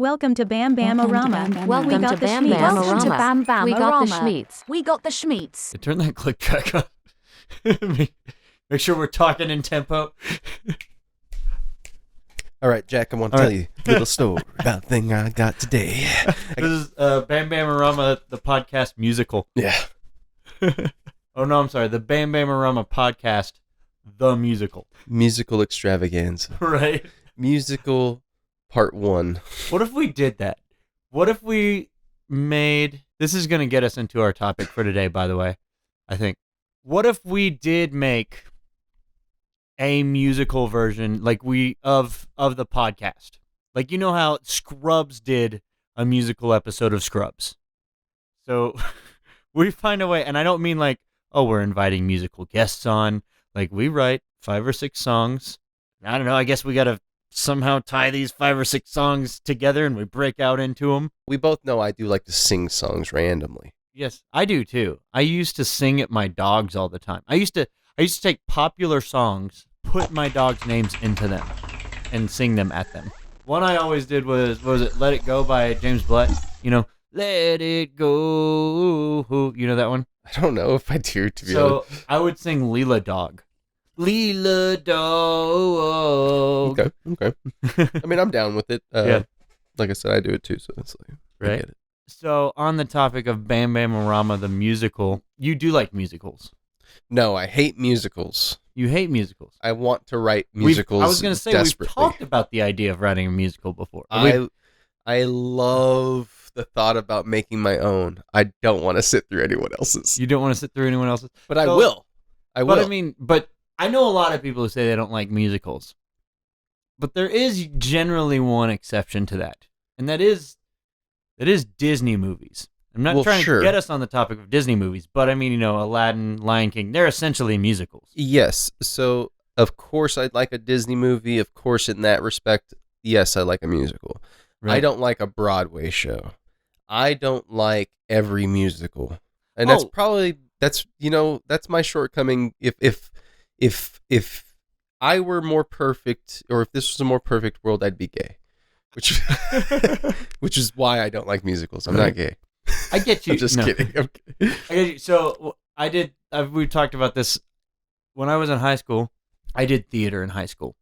Welcome to BamBam-O-Rama. Welcome to BamBam-O-Rama. Welcome to BamBam-O-Rama. We got the schmeats. We got the schmeats. Turn that click track on. Make sure we're talking in tempo. All right, Jack, I want to tell you a little story about a thing I got today. This is BamBam-O-Rama, the podcast musical. Yeah. Oh, no, I'm sorry. The BamBam-O-Rama podcast, the musical. Musical extravaganza. Right? Musical part 1. What if we did that? What if we made... This is going to get us into our topic for today, by the way, I think. What if we did make a musical version like of the podcast? Like, you know how Scrubs did a musical episode of Scrubs. So we find a way, and I don't mean like, oh, we're inviting musical guests on. Like, we write 5 or 6 songs. I don't know, I guess we got to somehow tie these 5 or 6 songs together and we break out into them. We both know I do like to sing songs randomly. Yes, I do too. I used to sing at my dogs all the time. I used to take popular songs, put my dogs' names into them, and sing them at them. One I always did was it Let It Go by James Blunt? You know, let it go. You know that one? I don't know if I do, to be honest. So I would sing Leela Dog. Leela Dog. Okay. I mean, I'm down with it. Yeah. Like I said, I do it too, so it's like, I Right. get it. So on the topic of BamBam-O-Rama, the musical, you do like musicals. No, I hate musicals. You hate musicals. I want to write musicals I was going to say, desperately. we've talked about the idea of writing a musical before. I love the thought about making my own. I don't want to sit through anyone else's. You don't want to sit through anyone else's? But I will. But I know a lot of people who say they don't like musicals. But there is generally one exception to that. And that is Disney movies. I'm not trying to get us on the topic of Disney movies, but I mean, you know, Aladdin, Lion King, they're essentially musicals. Yes. So, of course, I'd like a Disney movie. Of course, in that respect, yes, I like a musical. Right. I don't like a Broadway show. I don't like every musical. And that's my shortcoming. If I were more perfect, or if this was a more perfect world, I'd be gay. Which is why I don't like musicals. I'm not gay. I get you. I'm just kidding. I get you. So we talked about this when I was in high school. I did theater in high school.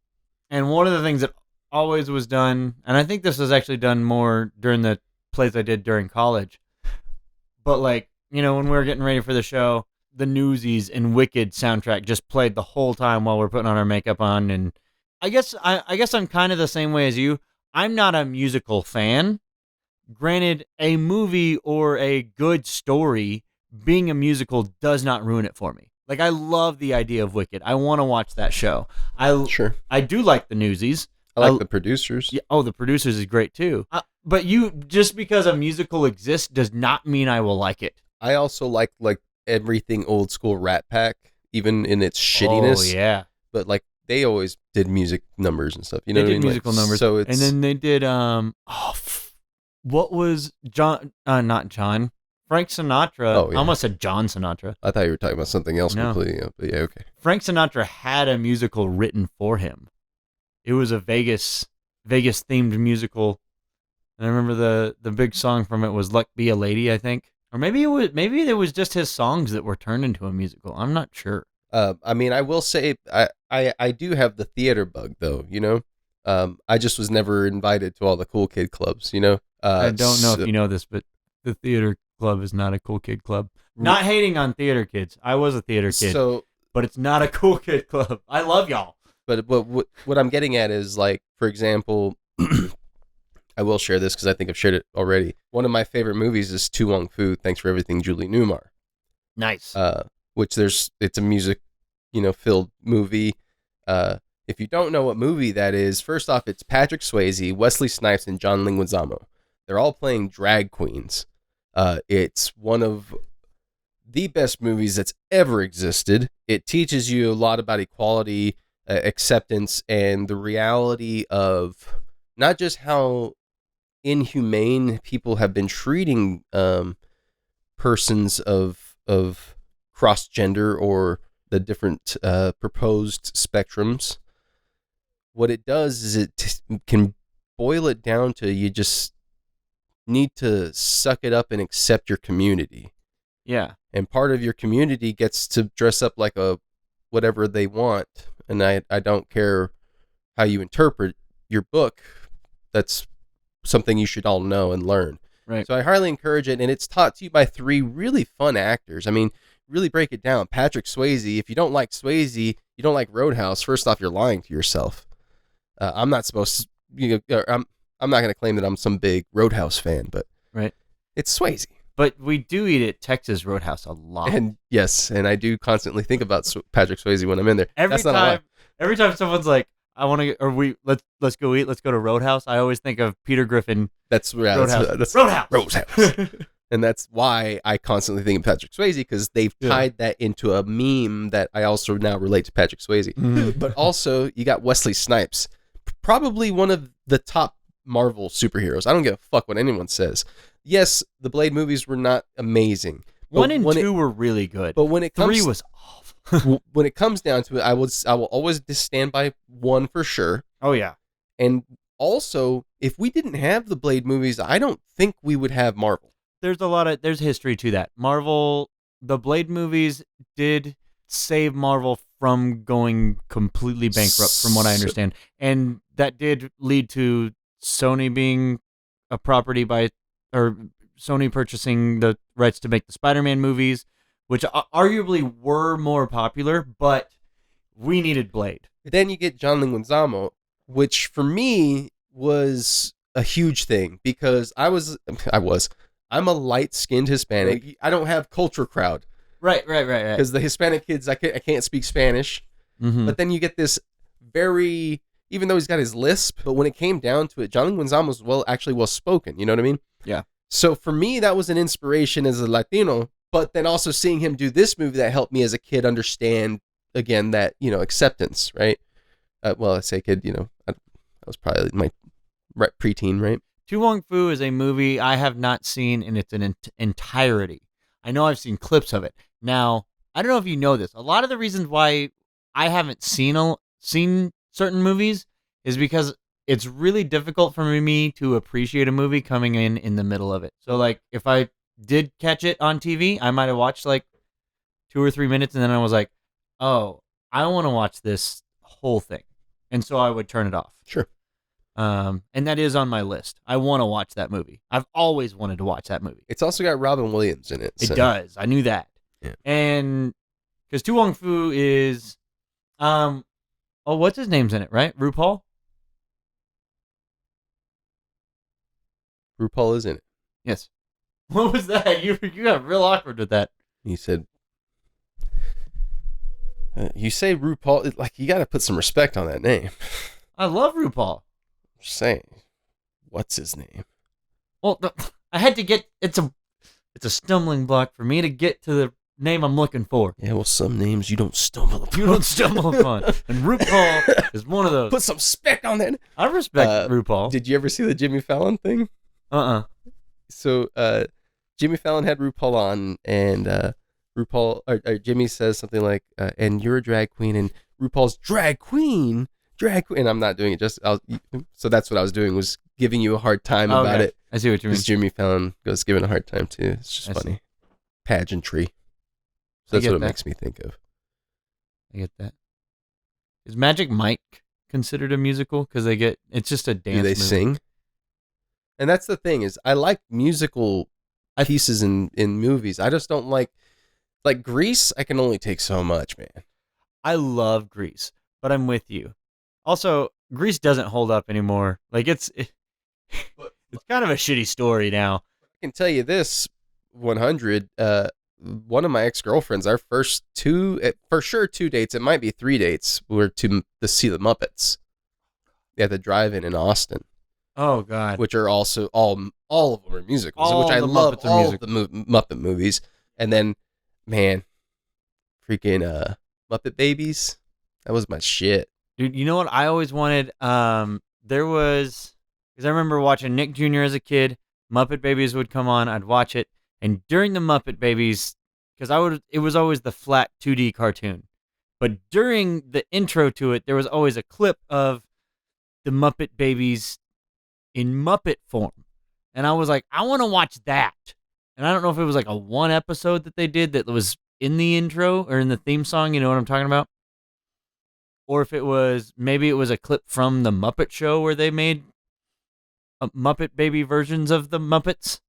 And one of the things that always was done, and I think this was actually done more during the plays I did during college. But like, you know, when we were getting ready for the show, the Newsies and Wicked soundtrack just played the whole time while we're putting on our makeup on. And I guess I'm kind of the same way as you. I'm not a musical fan. Granted, a movie or a good story being a musical does not ruin it for me. Like, I love the idea of Wicked. I want to watch that show. Sure. I do like the Newsies. I like the producers. Yeah, the producers is great too. But just because a musical exists does not mean I will like it. I also like everything old school Rat Pack, even in its shittiness. Oh yeah. But like, they always did music numbers and stuff. You know they what I did mean? musical numbers. So and then they did what was not John, Frank Sinatra. Oh, yeah. I almost said John Sinatra. I thought you were talking about something else No. completely. But yeah, okay. Frank Sinatra had a musical written for him. It was a Vegas themed musical. And I remember the big song from it was "Luck Be a Lady," I think. Or maybe it was just his songs that were turned into a musical. I'm not sure. I mean, I will say I do have the theater bug, though, you know? I just was never invited to all the cool kid clubs, you know? I don't know if you know this, but the theater club is not a cool kid club. Not hating on theater kids. I was a theater kid, but it's not a cool kid club. I love y'all. But what I'm getting at is, like, for example, I will share this because I think I've shared it already. One of my favorite movies is Tu Wong Fu, Thanks for Everything, Julie Newmar. Nice. Which it's a music, filled movie. If you don't know what movie that is, first off, it's Patrick Swayze, Wesley Snipes, and John Leguizamo. They're all playing drag queens. It's one of the best movies that's ever existed. It teaches you a lot about equality, acceptance, and the reality of not just how inhumane people have been treating persons of cross-gender or the different proposed spectrums. What it does is it can boil it down to you just need to suck it up and accept your community. Yeah. And part of your community gets to dress up like a whatever they want. And I don't care how you interpret your book. That's something you should all know and learn. Right. So I highly encourage it. And it's taught to you by 3 really fun actors. I mean, really break it down. Patrick Swayze. If you don't like Swayze, you don't like Roadhouse. First off, you're lying to yourself. I'm not supposed to, I'm not going to claim that I'm some big Roadhouse fan, but right. It's Swayze. But we do eat at Texas Roadhouse a lot. And yes, and I do constantly think about Patrick Swayze when I'm in there. Every time someone's like, "I want to," or let's go eat, let's go to Roadhouse. I always think of Peter Griffin. That's Roadhouse. Roadhouse. And that's why I constantly think of Patrick Swayze, because they've tied that into a meme that I also now relate to Patrick Swayze. Mm. But also, you got Wesley Snipes, probably one of the top Marvel superheroes. I don't give a fuck what anyone says. Yes, the Blade movies were not amazing. 1 and 2 were really good. But when it comes 3 was awful. when it comes down to it, I will always just stand by 1 for sure. Oh yeah. And also, if we didn't have the Blade movies, I don't think we would have Marvel. There's history to that. Marvel, the Blade movies did save Marvel from going completely bankrupt, from what I understand. And that did lead to Sony being a property or Sony purchasing the rights to make the Spider-Man movies, which arguably were more popular, but we needed Blade. Then you get John Leguizamo, which for me was a huge thing, because I'm a light-skinned Hispanic. I don't have culture crowd. Right. Because the Hispanic kids, I can't speak Spanish. Mm-hmm. But then you get this even though he's got his lisp, but when it came down to it, John Leguizamo was actually well spoken. You know what I mean? Yeah. So for me, that was an inspiration as a Latino. But then also seeing him do this movie, that helped me as a kid understand again that acceptance, right? Well, I say kid, I was probably my preteen, right? Tu Wong Fu is a movie I have not seen in its entirety. I know I've seen clips of it. Now, I don't know if you know this. A lot of the reasons why I haven't seen certain movies is because it's really difficult for me to appreciate a movie coming in the middle of it. So, like, if I did catch it on TV, I might have watched, like, 2 or 3 minutes, and then I was like, oh, I want to watch this whole thing. And so I would turn it off. Sure. And that is on my list. I want to watch that movie. I've always wanted to watch that movie. It's also got Robin Williams in it. It does. I knew that. Yeah. And because Tu Wong Fu is, what's his name's in it, right? RuPaul is in it. Yes. What was that? You got real awkward with that. He said, you say RuPaul, like, you got to put some respect on that name. I love RuPaul. I'm just saying, what's his name? Well, I had to get, it's a stumbling block for me to get to the name I'm looking for. Yeah, well, some names you don't stumble upon. You don't stumble upon. And RuPaul is one of those. Put some respect on that. I respect RuPaul. Did you ever see the Jimmy Fallon thing? So, Jimmy Fallon had RuPaul on, and RuPaul, or Jimmy says something like, and you're a drag queen, and RuPaul's drag queen, and I'm not doing it so that's what I was doing, was giving you a hard time about it. I see what you mean. Because Jimmy Fallon goes giving a hard time too. It's just funny. Pageantry. So that's what it makes me think of. I get that. Is Magic Mike considered a musical? Because it's just a dance. Do they movie. sing? And that's the thing, is I like musical pieces in movies. I just don't like Grease. I can only take so much, man. I love Grease, but I'm with you. Also, Grease doesn't hold up anymore. Like, it's kind of a shitty story now. I can tell you this, 100. One of my ex-girlfriends, our first 2 dates, it might be 3 dates, were to see the Muppets at the drive-in in Austin. Oh God! Which are also all of them are musicals, all which I love. Muppets all the Muppet movies, and then, man, freaking Muppet Babies, that was my shit, dude. You know what I always wanted? There was, because I remember watching Nick Jr. as a kid. Muppet Babies would come on, I'd watch it, and during the Muppet Babies, because it was always the flat 2D cartoon, but during the intro to it, there was always a clip of the Muppet Babies in Muppet form. And I was like, I want to watch that. And I don't know if it was like a one episode that they did that was in the intro or in the theme song, you know what I'm talking about? Or if maybe it was a clip from the Muppet Show where they made Muppet Baby versions of the Muppets.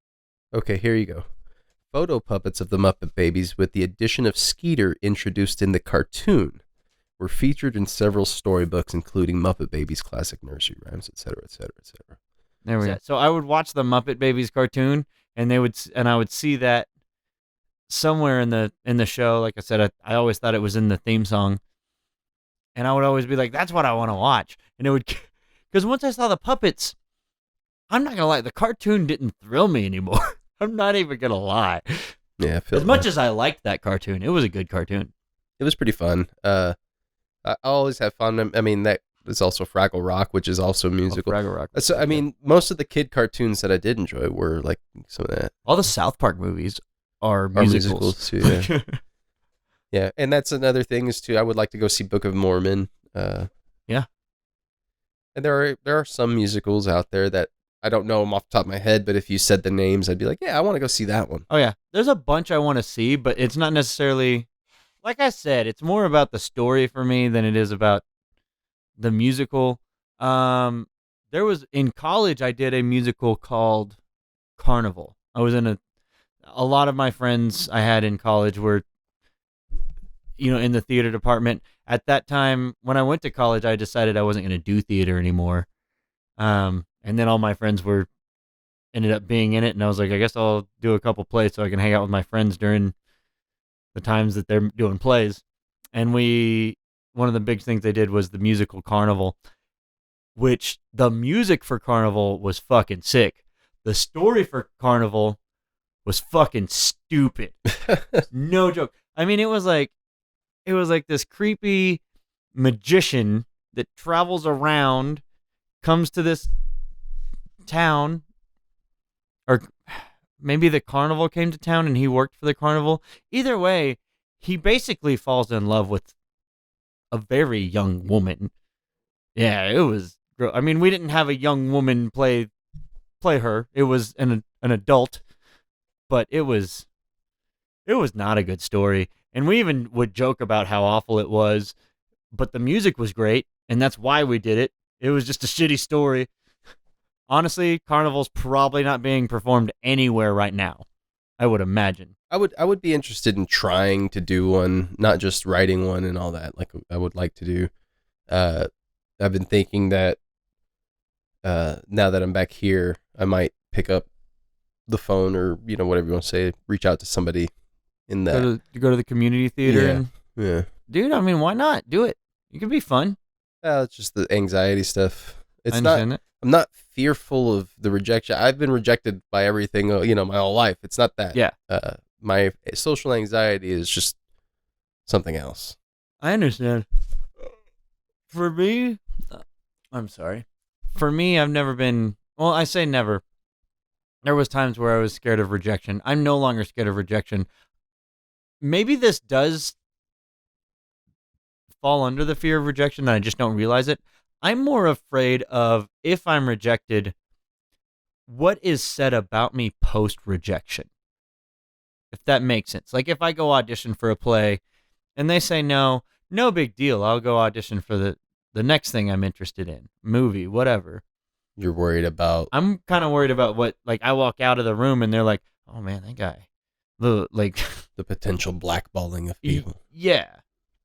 Okay, here you go. Photo puppets of the Muppet Babies with the addition of Skeeter introduced in the cartoon were featured in several storybooks, including Muppet Babies classic nursery rhymes, etc., etc., etc. There we go. So I would watch the Muppet Babies cartoon, and I would see that somewhere in the show. Like I said, I always thought it was in the theme song, and I would always be like, "That's what I want to watch." And it would, because once I saw the puppets, I'm not gonna lie, the cartoon didn't thrill me anymore. I'm not even gonna lie. Yeah, I feel as much as I liked that cartoon, it was a good cartoon. It was pretty fun. I always have fun. I mean, that is also Fraggle Rock, which is also musical. Fraggle Rock. So, I mean, most of the kid cartoons that I did enjoy were like some of that. All the South Park movies are musicals too. Yeah. Yeah, and that's another thing is too. I would like to go see Book of Mormon. Yeah. And there are some musicals out there that I don't know them off the top of my head, but if you said the names, I'd be like, yeah, I want to go see that one. Oh yeah, there's a bunch I want to see, but it's not necessarily. Like I said, it's more about the story for me than it is about the musical. There was in college, I did a musical called Carnival. I was in a lot of my friends I had in college were, in the theater department. At that time, when I went to college, I decided I wasn't going to do theater anymore. And then all my friends ended up being in it, and I was like, I guess I'll do a couple plays so I can hang out with my friends during the times that they're doing plays. And one of the big things they did was the musical Carnival, which the music for Carnival was fucking sick. The story for Carnival was fucking stupid. No joke. I mean, it was like this creepy magician that travels around, comes to this town, or maybe the carnival came to town and he worked for the carnival. Either way, he basically falls in love with a very young woman. Yeah, it was. I mean, we didn't have a young woman play her. It was an adult, but it was not a good story. And we even would joke about how awful it was, but the music was great, and that's why we did it. It was just a shitty story. Honestly, Carnival's probably not being performed anywhere right now, I would imagine. I would be interested in trying to do one, not just writing one and all that. Like I would like to do. I've been thinking that now that I'm back here, I might pick up the phone or whatever you want to say, reach out to somebody in that. Go to the community theater. Yeah. Dude, I mean, why not? Do it. It could be fun. It's just the anxiety stuff. I understand it. I'm not fearful of the rejection. I've been rejected by everything, my whole life. It's not that. Yeah. My social anxiety is just something else. I understand. For me, I'm sorry. For me, I've never been, well, I say never. There was times where I was scared of rejection. I'm no longer scared of rejection. Maybe this does fall under the fear of rejection and I just don't realize it. I'm more afraid of, if I'm rejected, what is said about me post-rejection. If that makes sense. Like if I go audition for a play and they say no big deal. I'll go audition for the next thing I'm interested in. Movie, whatever. You're worried about... I'm kind of worried about what, like I walk out of the room and they're like, oh man, that guy. The potential blackballing of people. Yeah.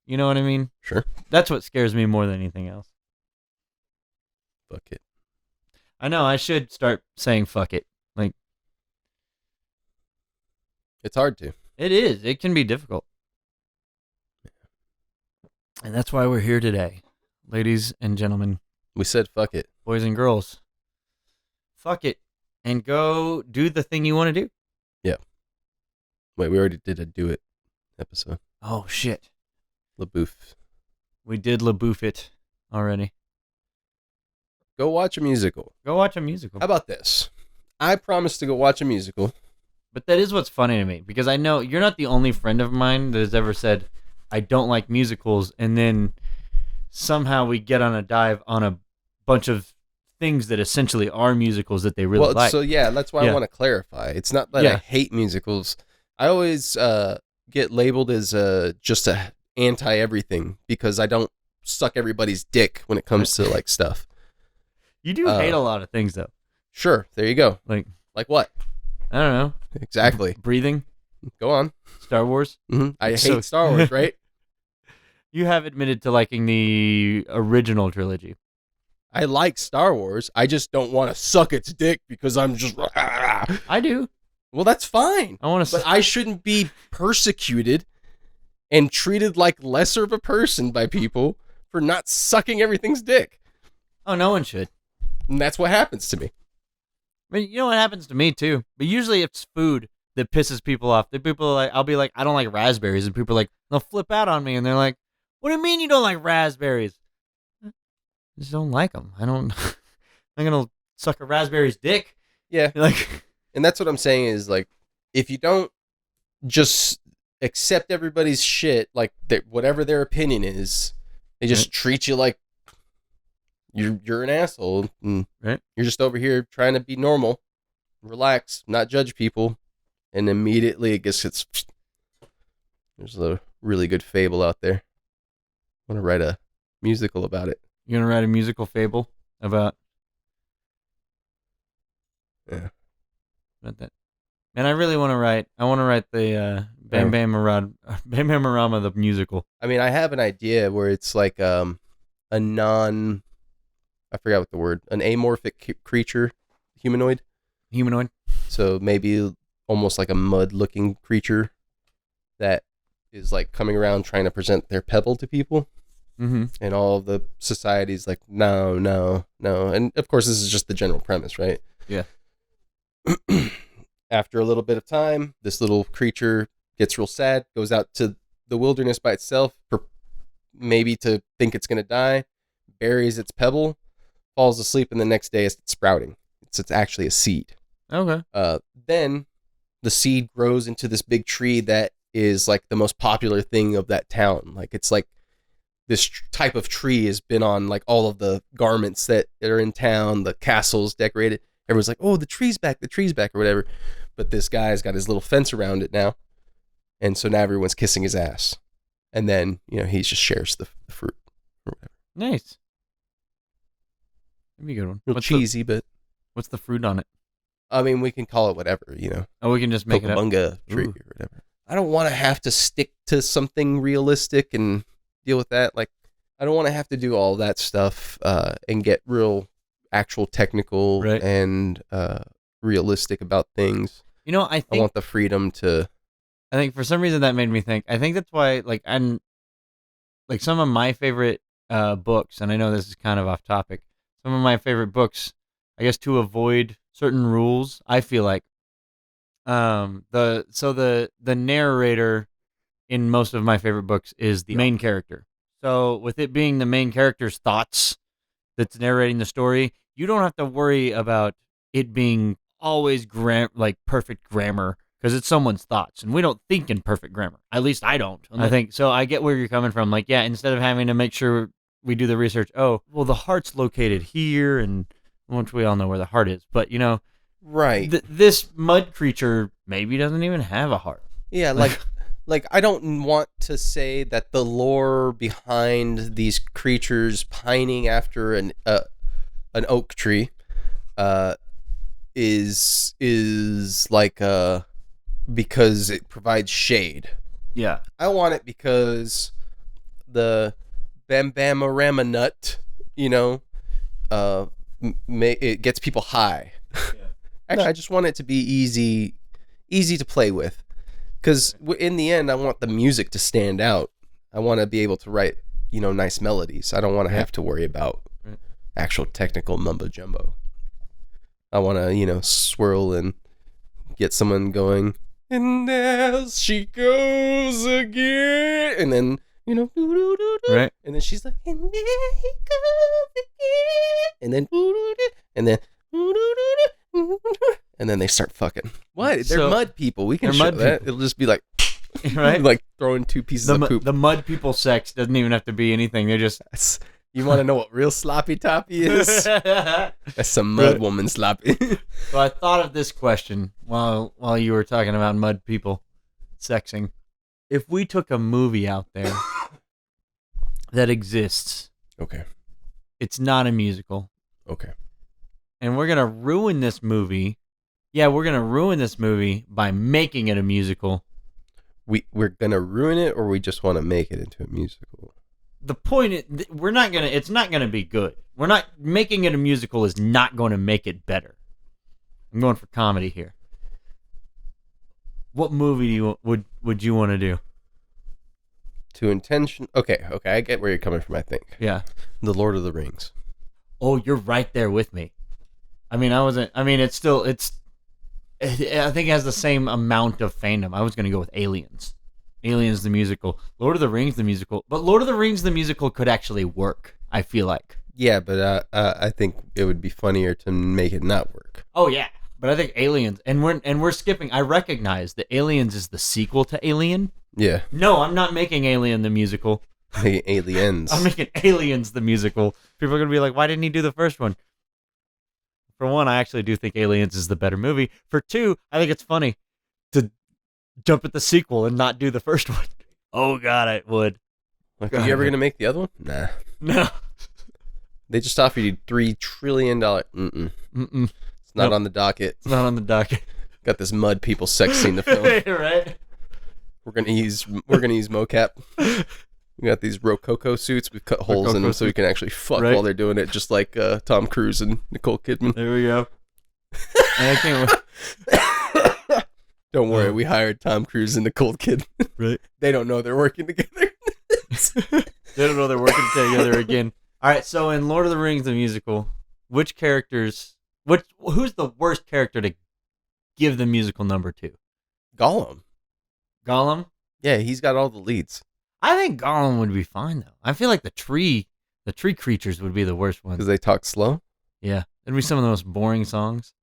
You know what I mean? Sure. That's what scares me more than anything else. Fuck it. I know, I should start saying fuck it. Like, it's hard to. It is. It can be difficult. And that's why we're here today. Ladies and gentlemen. We said fuck it. Boys and girls. Fuck it. And go do the thing you want to do. Yeah. Wait, we already did a do it episode. Oh, shit. LaBouffe. We did LaBouffe it already. Go watch a musical. Go watch a musical. How about this? I promise to go watch a musical. But that is what's funny to me, because I know you're not the only friend of mine that has ever said, I don't like musicals, and then somehow we get on a dive on a bunch of things that essentially are musicals that they really Well, like. so yeah, that's why I want to clarify. It's not that I hate musicals. I always get labeled as just a anti everything because I don't suck everybody's dick when it comes to like stuff. You do hate a lot of things though. Sure, there you go. Like what? I don't know. Exactly. Breathing. Go on. Star Wars. Mm-hmm. I hate Star Wars, right? You have admitted to liking the original trilogy. I like Star Wars. I just don't want to suck its dick because I'm just. I do. Well, that's fine. I want to, but I shouldn't be persecuted and treated like lesser of a person by people for not sucking everything's dick. Oh, no one should. And that's what happens to me. I mean, you know what happens to me too. But usually it's food that pisses people off. The people are like, I'll be like, I don't like raspberries, and people are like, they'll flip out on me, and they're like, what do you mean you don't like raspberries? I just don't like them. I'm gonna suck a raspberry's dick. Yeah, like, and that's what I'm saying is like, if you don't just accept everybody's shit, like whatever their opinion is, they just treat you like you're an asshole, and right? You're just over here trying to be normal, relax, not judge people, and immediately it gets there's a really good fable out there. I want to write a musical about it. You're gonna write a musical fable about? Yeah. About that. Man, I really want to write. I want to write the BamBam-O-Rama the musical. I mean, I have an idea where it's like a non. I forgot what the word. An amorphic creature, humanoid. So maybe almost like a mud-looking creature that is like coming around trying to present their pebble to people. Mm-hmm. And all of the society's like, no. And of course, this is just the general premise, right? Yeah. After a little bit of time, this little creature gets real sad, goes out to the wilderness by itself, maybe to think it's going to die, buries its pebble, falls asleep, and the next day it's sprouting. It's actually a seed. Okay. Then the seed grows into this big tree that is like the most popular thing of that town. Like it's like this type of tree has been on like all of the garments that are in town, the castles decorated. Everyone's like, oh, the tree's back, or whatever. But this guy's got his little fence around it now. And so now everyone's kissing his ass. And then, he just shares the fruit or whatever. Nice. That'd be a good one. Real cheesy, but... What's the fruit on it? I mean, we can call it whatever, Oh, we can just make it up. Bunga tree or whatever. I don't want to have to stick to something realistic and deal with that. Like, I don't want to have to do all that stuff and get real actual technical and realistic about things. I want the freedom to... I think for some reason that made me think. I think that's why, some of my favorite books, and I know this is kind of off topic, some of my favorite books, I guess to avoid certain rules, I feel like, the narrator in most of my favorite books is the main character. So with it being the main character's thoughts that's narrating the story, you don't have to worry about it being always perfect grammar, because it's someone's thoughts, and we don't think in perfect grammar. At least I don't. I think so. I get where you're coming from. Like, yeah, instead of having to make sure we do the research, oh, well, the heart's located here, and which we all know where the heart is. But right, this mud creature maybe doesn't even have a heart. Yeah, like I don't want to say that the lore behind these creatures pining after an oak tree is like because it provides shade. Yeah. I want it because the BamBam-O-Rama nut, it gets people high. Yeah. Actually, I just want it to be easy to play with. Because in the end, I want the music to stand out. I want to be able to write, nice melodies. I don't want to have to worry about actual technical mumbo jumbo. I want to, swirl and get someone going. And as she goes again, and then right, and then she's like, and there he goes again, and then they start fucking. What? They're mud people. We can show that. It'll just be like, right, like throwing two pieces of poop. The mud people sex doesn't even have to be anything. They're just You want to know what real sloppy toppy is? That's some mud woman sloppy. So I thought of this question while you were talking about mud people sexing. If we took a movie out there that exists, Okay. it's not a musical, Okay. and we're gonna ruin this movie. Yeah, we're gonna ruin this movie by making it a musical. We're gonna ruin it, or we just want to make it into a musical? The point is, it's not gonna be good. We're not making it a musical is not going to make it better. I'm going for comedy here. What movie would you want to do? Okay, I get where you're coming from, I think. Yeah. The Lord of the Rings. Oh, you're right there with me. I mean, I think it has the same amount of fandom. I was going to go with Aliens. Aliens the musical. Lord of the Rings the musical. But Lord of the Rings the musical could actually work, I feel like. Yeah, but I think it would be funnier to make it not work. Oh, yeah. But I think Aliens, and we're skipping. I recognize that Aliens is the sequel to Alien. Yeah. No, I'm not making Alien the musical. Aliens. I'm making Aliens the musical. People are going to be like, why didn't he do the first one? For one, I actually do think Aliens is the better movie. For two, I think it's funny to jump at the sequel and not do the first one. Oh, God, I would. Like, are you ever going to make the other one? Nah. No. They just offered you $3 trillion. Mm-mm. It's not on the docket. It's not on the docket. Got this mud people sex scene to film. Right? We're gonna use mocap. We got these Rococo suits. We've cut holes in them so we can actually fuck while they're doing it, just like Tom Cruise and Nicole Kidman. There we go. And I can't wait. Don't worry, we hired Tom Cruise and Nicole Kidman. Right. They don't know they're working together. They don't know they're working together again. All right, so in Lord of the Rings the musical, who's the worst character to give the musical number to? Gollum. Gollum? Yeah, he's got all the leads. I think Gollum would be fine though. I feel like the tree creatures would be the worst ones. Because they talk slow? Yeah. It'd be some of the most boring songs.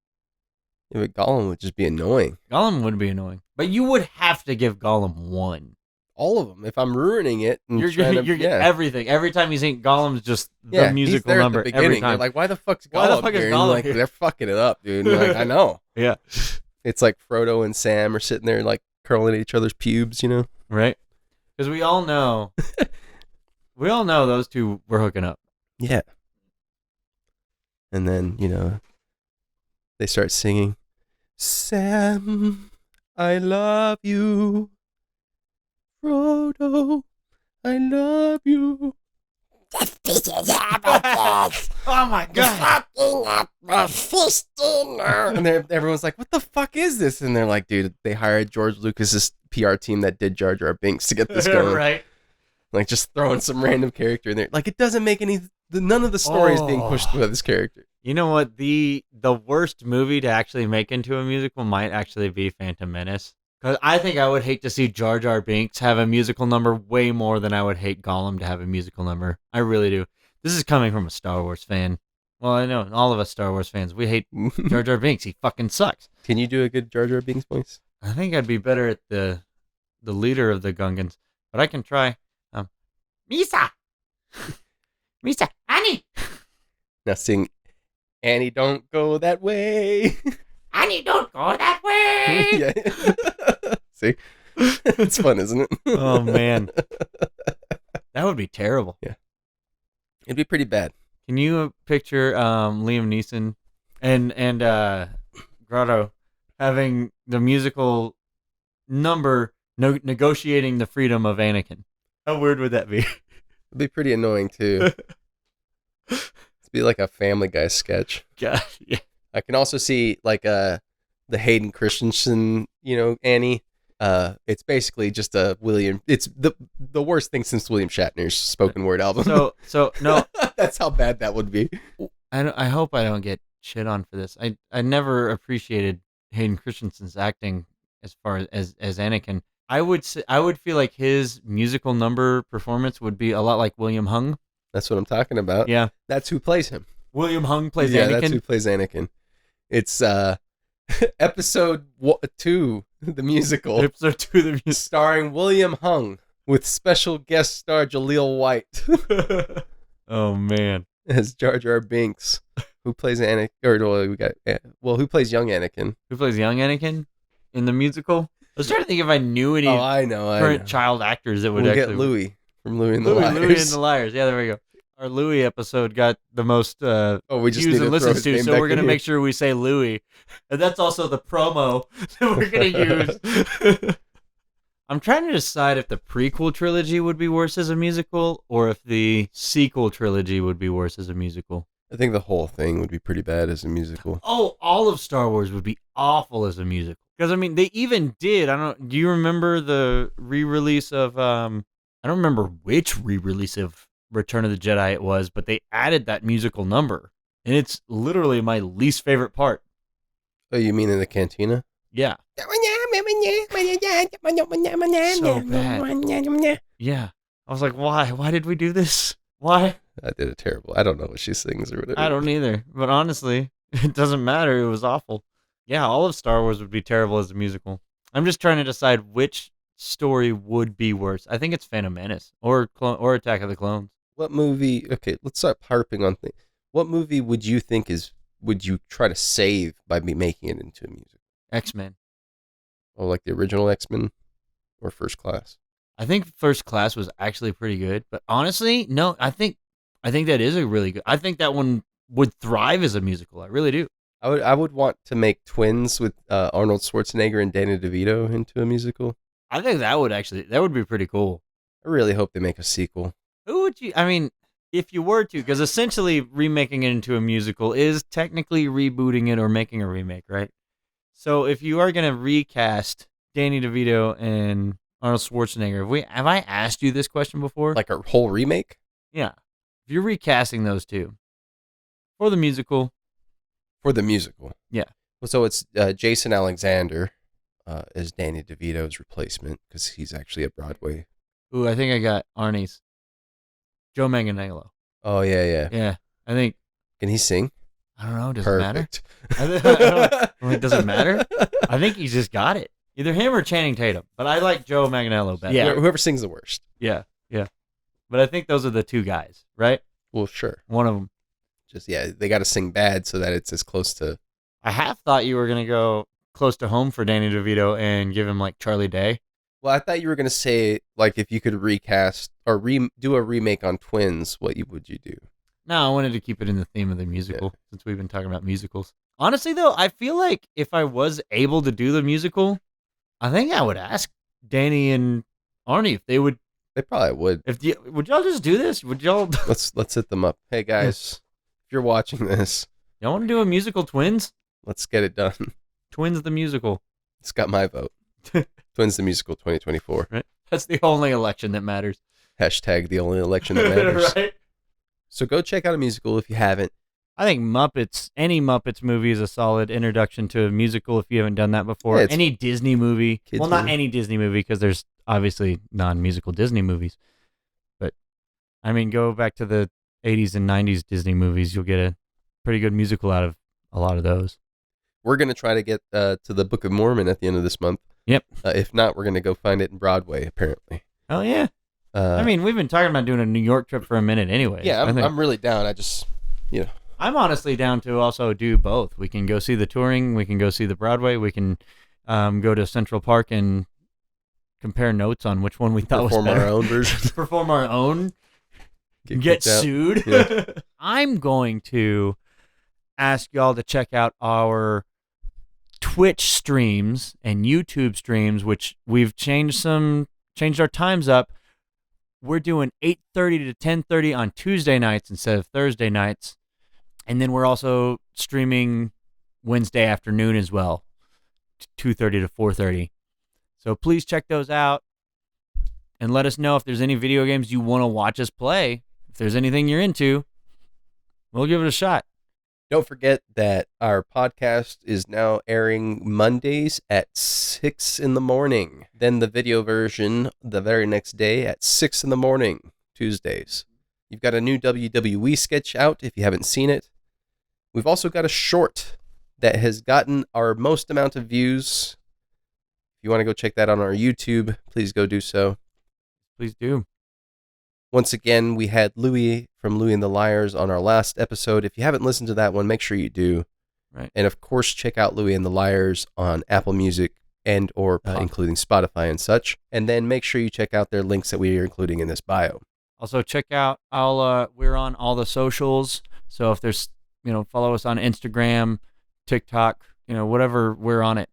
Yeah, but Gollum would just be annoying. Gollum would be annoying. But you would have to give Gollum one. All of them. If I'm ruining it, and you're getting everything. Every time you sing Gollum's just the musical he's there number. At the beginning. Every time. You're like, why the fuck's Gollum Why the fuck is here? Gollum like, here? they're fucking it up, dude. And you're like, I know. Yeah. It's like Frodo and Sam are sitting there like curling at each other's pubes, you know? Right? Because we all know those two were hooking up. Yeah. And then, they start singing, Sam, I love you. Frodo, I love you. Oh my God. And everyone's like, what the fuck is this? And they're like, dude, they hired George Lucas's PR team that did Jar Jar Binks to get this going. Right. Like, just throwing some random character in there. Like, it doesn't make none of the story is being pushed by this character. You know what? The worst movie to actually make into a musical might actually be Phantom Menace. Because I think I would hate to see Jar Jar Binks have a musical number way more than I would hate Gollum to have a musical number. I really do. This is coming from a Star Wars fan. Well, I know all of us Star Wars fans, we hate Jar Jar Binks. He fucking sucks. Can you do a good Jar Jar Binks voice? I think I'd be better at the leader of the Gungans, but I can try. Misa! Misa! Annie! Now sing, Annie, don't go that way. Annie, don't go that way! Yeah. See? It's fun, isn't it? Oh, man. That would be terrible. Yeah. It'd be pretty bad. Can you picture Liam Neeson and Grotto having the musical number negotiating the freedom of Anakin? How weird would that be? It'd be pretty annoying, too. It'd be like a Family Guy sketch. God, yeah. I can also see, like, the Hayden Christensen, Annie. It's basically just it's the worst thing since William Shatner's spoken word album. So no, that's how bad that would be. I hope I don't get shit on for this. I never appreciated Hayden Christensen's acting as far as Anakin. I would feel like his musical number performance would be a lot like William Hung. That's what I'm talking about. Yeah, that's who plays him. William Hung plays Anakin. Anakin. That's who plays Anakin. It's episode 2, the musical. Episode 2, the musical, starring William Hung with special guest star Jaleel White. Oh man. as Jar Jar Binks, who plays Anakin, who plays young Anakin? Who plays young Anakin in the musical? I was trying to think if I knew any Oh, I know. current child actors that would We'll actually get Louie from Louie and the Louie Liars. and the Liars. Yeah, there we go. Our Louie episode got the most We just views need and to throw listens his to, name so back we're gonna in make sure we say Louie, and that's also the promo that we're gonna use. I'm trying to decide if the prequel trilogy would be worse as a musical, or if the sequel trilogy would be worse as a musical. I think the whole thing would be pretty bad as a musical. Oh, all of Star Wars would be awful as a musical. Because I mean, they even did. Do you remember the re-release of? I don't remember which re-release of Return of the Jedi it was, but they added that musical number, and it's literally my least favorite part. Oh, you mean in the cantina? Yeah. So bad. Yeah. I was like, why? Why did we do this? Why? I did it terrible. I don't know what she sings or whatever. I don't either. But honestly, it doesn't matter. It was awful. Yeah, all of Star Wars would be terrible as a musical. I'm just trying to decide which story would be worse. I think it's Phantom Menace or Attack of the Clones. What movie? Okay, let's start harping on things. What movie would you try to save by making it into a musical? X-Men. Oh, like the original X-Men or First Class? I think First Class was actually pretty good, but honestly, no, I think that is a really good. I think that one would thrive as a musical. I really do. I would want to make Twins with Arnold Schwarzenegger and Danny DeVito into a musical. I think that would be pretty cool. I really hope they make a sequel. Who would you? I mean, if you were to, because essentially remaking it into a musical is technically rebooting it or making a remake, right? So if you are gonna recast Danny DeVito and Arnold Schwarzenegger, have I asked you this question before? Like a whole remake? Yeah. If you're recasting those two for the musical. For the musical. Yeah. Well, so it's Jason Alexander as Danny DeVito's replacement because he's actually at Broadway. Ooh, I think I got Arnie's. Joe Manganiello. Oh, yeah. Yeah. I think. Can he sing? I don't know. Does Perfect. it matter? Does it matter? I think he's just got it. Either him or Channing Tatum. But I like Joe Manganiello better. Yeah. Whoever sings the worst. Yeah. But I think those are the two guys, right? Well, sure. One of them. Just, they got to sing bad so that it's as close to... I half thought you were going to go close to home for Danny DeVito and give him like Charlie Day. Well, I thought you were going to say, like, if you could recast or do a remake on Twins, what would you do? No, I wanted to keep it in the theme of the musical since we've been talking about musicals. Honestly, though, I feel like if I was able to do the musical, I think I would ask Danny and Arnie if they would. They probably would. Would y'all just do this? Would y'all? Let's hit them up. Hey guys, if you're watching this, y'all want to do a musical Twins? Let's get it done. Twins the musical. It's got my vote. Twins the musical 2024. Right. That's the only election that matters. Hashtag the only election that matters. Right. So go check out a musical if you haven't. I think any Muppets movie is a solid introduction to a musical if you haven't done that before. Yeah, any Disney movie. Well, not movie. any Disney movie because there's obviously non-musical Disney movies. But, I mean, go back to the 80s and 90s Disney movies. You'll get a pretty good musical out of a lot of those. We're going to try to get to the Book of Mormon at the end of this month. Yep. If not, we're going to go find it in Broadway, apparently. Oh, yeah. I mean, we've been talking about doing a New York trip for a minute anyway. Yeah, I'm really down. I just, I'm honestly down to also do both. We can go see the touring. We can go see the Broadway. We can go to Central Park and compare notes on which one we thought was better. Perform our own version. Perform our own. Get kicked out. sued. Yeah. I'm going to ask y'all to check out our Twitch streams and YouTube streams, which we've changed our times up. We're doing 8:30 to 10:30 on Tuesday nights instead of Thursday nights. And then we're also streaming Wednesday afternoon as well, 2:30 to 4:30. So please check those out and let us know if there's any video games you want to watch us play. If there's anything you're into, we'll give it a shot. Don't forget that our podcast is now airing Mondays at 6 in the morning. Then the video version the very next day at 6 in the morning, Tuesdays. You've got a new WWE sketch out if you haven't seen it. We've also got a short that has gotten our most amount of views. If you want to go check that on our YouTube, please go do so. Please do. Once again, we had Louie from Louie and the Liars on our last episode. If you haven't listened to that one, make sure you do. Right. And of course, check out Louie and the Liars on Apple Music and or including Spotify and such. And then make sure you check out their links that we are including in this bio. Also, check out we're on all the socials. So if there's, follow us on Instagram, TikTok, whatever, we're on it.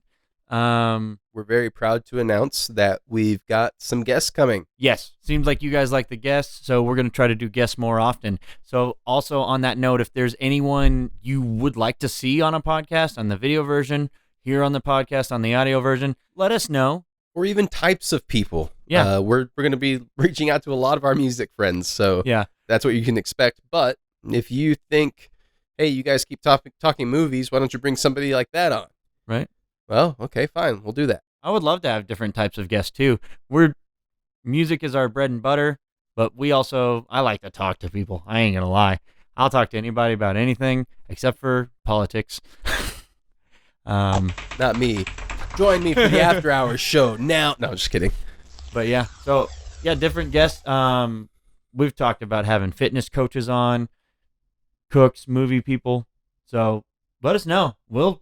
We're very proud to announce that we've got some guests coming. Yes. Seems like you guys like the guests, so we're going to try to do guests more often. So also on that note, if there's anyone you would like to see on a podcast, on the video version, here on the podcast, on the audio version, let us know. Or even types of people. Yeah. We're going to be reaching out to a lot of our music friends, so yeah, that's what you can expect. But if you think, hey, you guys keep talking movies, why don't you bring somebody like that on? Right. Well, okay, fine. We'll do that. I would love to have different types of guests too. Music is our bread and butter, but I like to talk to people. I ain't gonna lie. I'll talk to anybody about anything except for politics. Not me. Join me for the After Hours show now. No, just kidding. But yeah, so yeah, different guests. We've talked about having fitness coaches on, cooks, movie people. So let us know. We'll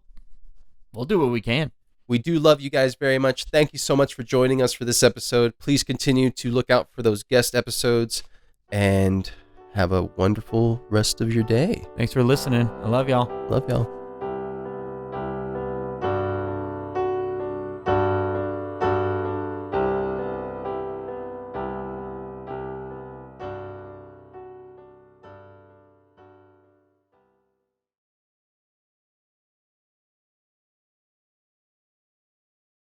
do what we can. We do love you guys very much. Thank you so much for joining us for this episode. Please continue to look out for those guest episodes and have a wonderful rest of your day. Thanks for listening. I love y'all. Love y'all.